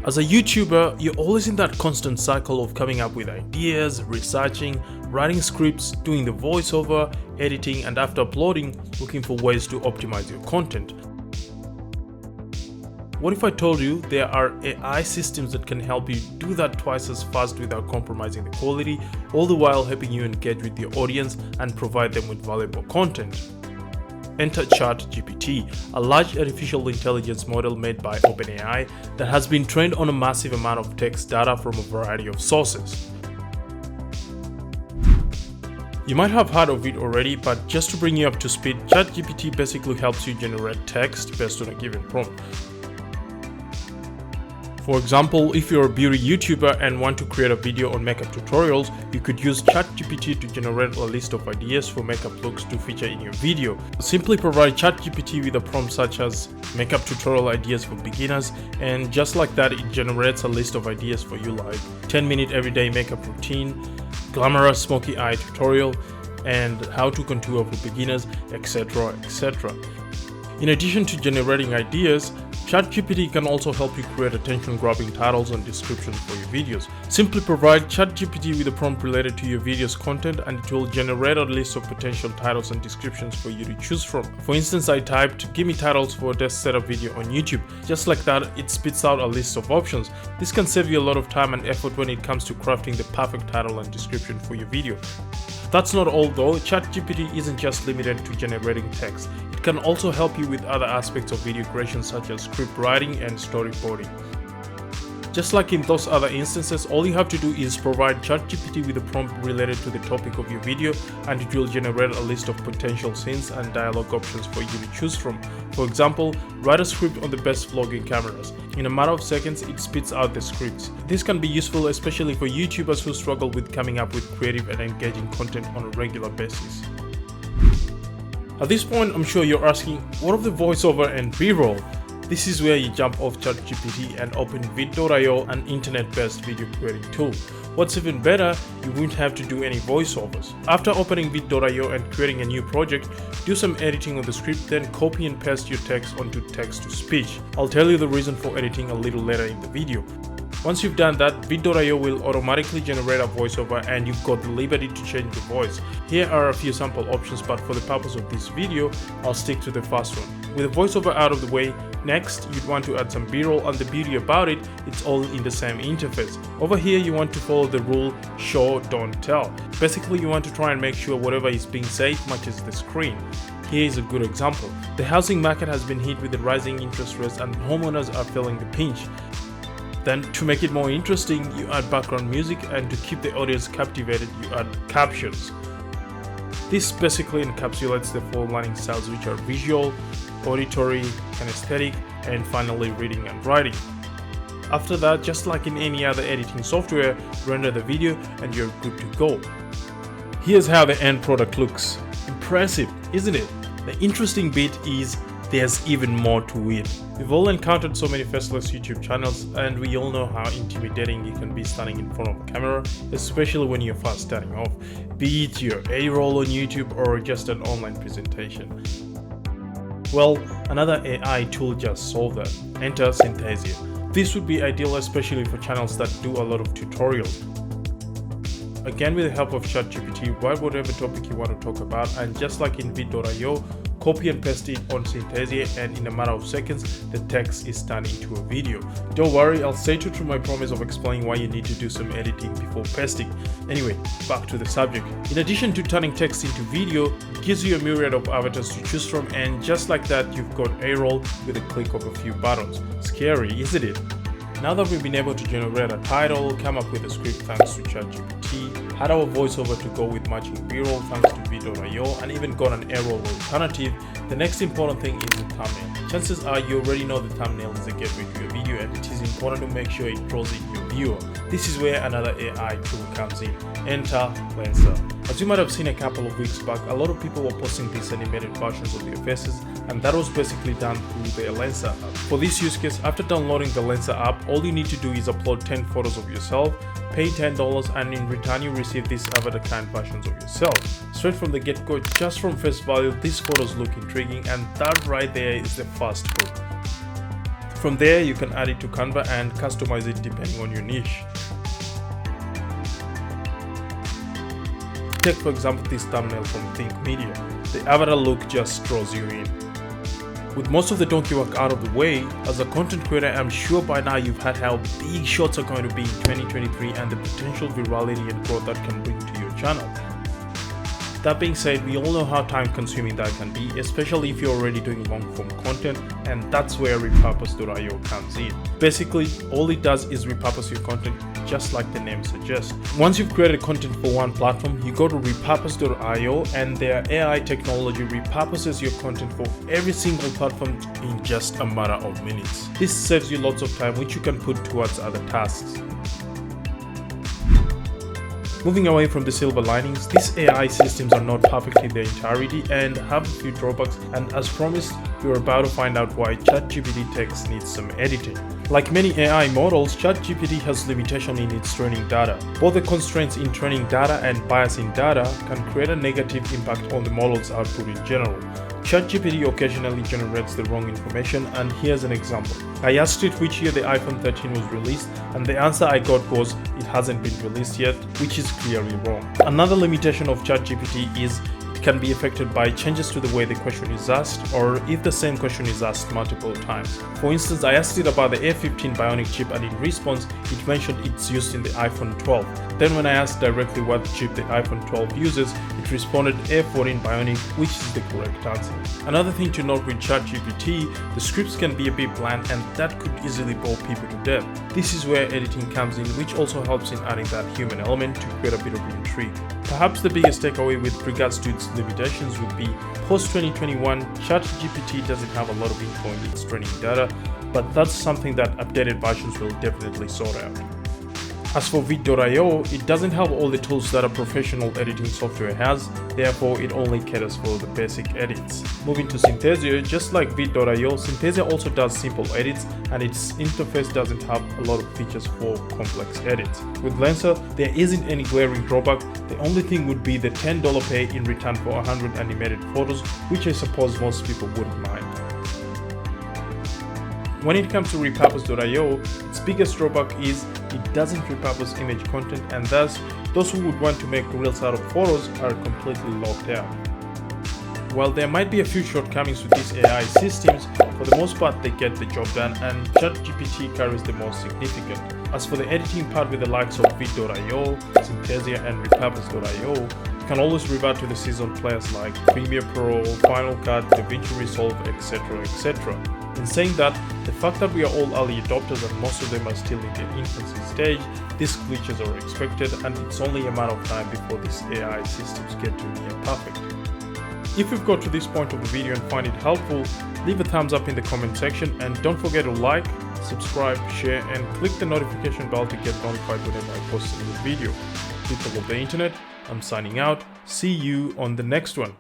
As a YouTuber, you're always in that constant cycle of coming up with ideas, researching, writing scripts, doing the voiceover, editing, and after uploading, looking for ways to optimize your content. What if I told you there are AI systems that can help you do that twice as fast without compromising the quality, all the while helping you engage with your audience and provide them with valuable content? Enter ChatGPT, a large artificial intelligence model made by OpenAI that has been trained on a massive amount of text data from a variety of sources. You might have heard of it already, but just to bring you up to speed, ChatGPT basically helps you generate text based on a given prompt. For example, if you're a beauty YouTuber and want to create a video on makeup tutorials, you could use ChatGPT to generate a list of ideas for makeup looks to feature in your video. Simply provide ChatGPT with a prompt such as makeup tutorial ideas for beginners, and just like that, it generates a list of ideas for you like 10-minute everyday makeup routine, glamorous smoky eye tutorial, and how to contour for beginners, etc. etc. In addition to generating ideas, ChatGPT can also help you create attention-grabbing titles and descriptions for your videos. Simply provide ChatGPT with a prompt related to your video's content and it will generate a list of potential titles and descriptions for you to choose from. For instance, I typed, "Give me titles for a desk setup video on YouTube." Just like that, it spits out a list of options. This can save you a lot of time and effort when it comes to crafting the perfect title and description for your video. That's not all though, ChatGPT isn't just limited to generating text. It can also help you with other aspects of video creation such as script writing and storyboarding. Just like in those other instances, all you have to do is provide ChatGPT with a prompt related to the topic of your video and it will generate a list of potential scenes and dialogue options for you to choose from. For example, write a script on the best vlogging cameras. In a matter of seconds, it spits out the scripts. This can be useful especially for YouTubers who struggle with coming up with creative and engaging content on a regular basis. At this point, I'm sure you're asking, what of the voiceover and B-roll? This is where you jump off ChatGPT and open vid.io, an internet-based video creating tool. What's even better, you won't have to do any voiceovers. After opening vid.io and creating a new project, do some editing on the script, then copy and paste your text onto text-to-speech. I'll tell you the reason for editing a little later in the video. Once you've done that, vid.io will automatically generate a voiceover and you've got the liberty to change the voice. Here are a few sample options, but for the purpose of this video, I'll stick to the first one. With the voiceover out of the way, next you'd want to add some b-roll, and the beauty about it, it's all in the same interface. Over here you want to follow the rule show don't tell. Basically you want to try and make sure whatever is being said matches the screen. Here is a good example. The housing market has been hit with the rising interest rates and homeowners are feeling the pinch. Then to make it more interesting, you add background music, and to keep the audience captivated, you add captions. This basically encapsulates the four learning styles, which are visual, auditory, kinesthetic, and finally reading and writing. After that, just like in any other editing software, render the video and you're good to go. Here's how the end product looks. Impressive, isn't it? The interesting bit is there's even more to it. We've all encountered so many faceless YouTube channels and we all know how intimidating it can be standing in front of a camera, especially when you're first starting off, be it your A-roll on YouTube or just an online presentation. Well, another AI tool just solved that. Enter Synthesia. This would be ideal especially for channels that do a lot of tutorials. Again, with the help of ChatGPT, write whatever topic you want to talk about, and just like in vid.io, copy and paste it on Synthesia, and in a matter of seconds, the text is turned into a video. Don't worry, I'll stay true to my promise of explaining why you need to do some editing before pasting. Anyway, back to the subject. In addition to turning text into video, it gives you a myriad of avatars to choose from, and just like that, you've got A-roll with a click of a few buttons. Scary, isn't it? Now that we've been able to generate a title, come up with a script thanks to ChatGPT, had our voiceover to go with matching b-roll thanks to vid.io, and even got an A-roll alternative, the next important thing is the thumbnail. Chances are you already know the thumbnail is the gateway to your video, and it is important to make sure it draws in your viewer. This is where another AI tool comes in. Enter Lensa. As you might have seen a couple of weeks back, a lot of people were posting these animated versions of their faces, and that was basically done through the Lensa app. For this use case, after downloading the Lensa app, all you need to do is upload 10 photos of yourself, pay $10, and in return you receive these avatar-kind versions of yourself. Straight from the get-go, just from face value, these photos look intriguing, and that right there is the first hook. From there, you can add it to Canva and customize it depending on your niche. Take for example this thumbnail from Think Media. The avatar look just draws you in. With most of the donkey work out of the way, as a content creator, I'm sure by now you've heard how big shorts are going to be in 2023 and the potential virality and growth that can bring to your channel. That being said, we all know how time consuming that can be, especially if you're already doing long form content, and that's where repurpose.io comes in. Basically, all it does is repurpose your content just like the name suggests. Once you've created content for one platform, you go to repurpose.io and their AI technology repurposes your content for every single platform in just a matter of minutes. This saves you lots of time which you can put towards other tasks. Moving away from the silver linings, these AI systems are not perfect in their entirety and have a few drawbacks, and as promised, you're about to find out why ChatGPT text needs some editing. Like many AI models, ChatGPT has limitations in its training data. Both the constraints in training data and bias in data can create a negative impact on the model's output in general. ChatGPT occasionally generates the wrong information, and here's an example. I asked it which year the iPhone 13 was released, and the answer I got was it hasn't been released yet, which is clearly wrong. Another limitation of ChatGPT is it can be affected by changes to the way the question is asked, or if the same question is asked multiple times. For instance, I asked it about the A15 Bionic chip, and in response, it mentioned it's used in the iPhone 12. Then when I asked directly what chip the iPhone 12 uses, it responded A14 Bionic, which is the correct answer. Another thing to note with ChatGPT, the scripts can be a bit bland, and that could easily bore people to death. This is where editing comes in, which also helps in adding that human element to create a bit of intrigue. Perhaps the biggest takeaway with regards to its limitations would be post-2021, ChatGPT doesn't have a lot of info in its training data, but that's something that updated versions will definitely sort out. As for vid.io, it doesn't have all the tools that a professional editing software has, therefore it only caters for the basic edits. Moving to Synthesia, just like vid.io, Synthesia also does simple edits, and its interface doesn't have a lot of features for complex edits. With Lensa, there isn't any glaring drawback. The only thing would be the $10 pay in return for 100 animated photos, which I suppose most people wouldn't mind. When it comes to repurpose.io, its biggest drawback is it doesn't repurpose image content, and thus those who would want to make reels out of photos are completely locked out. While there might be a few shortcomings with these AI systems, for the most part they get the job done, and ChatGPT carries the most significant. As for the editing part with the likes of vid.io, Synthesia and repurpose.io, you can always revert to the seasoned players like Premiere Pro, Final Cut, DaVinci Resolve, etc. etc. In saying that, the fact that we are all early adopters and most of them are still in their infancy stage, these glitches are expected, and it's only a matter of time before these AI systems get to near perfect. If you've got to this point of the video and find it helpful, leave a thumbs up in the comment section, and don't forget to like, subscribe, share, and click the notification bell to get notified whenever I post a new video. People of the internet, I'm signing out. See you on the next one.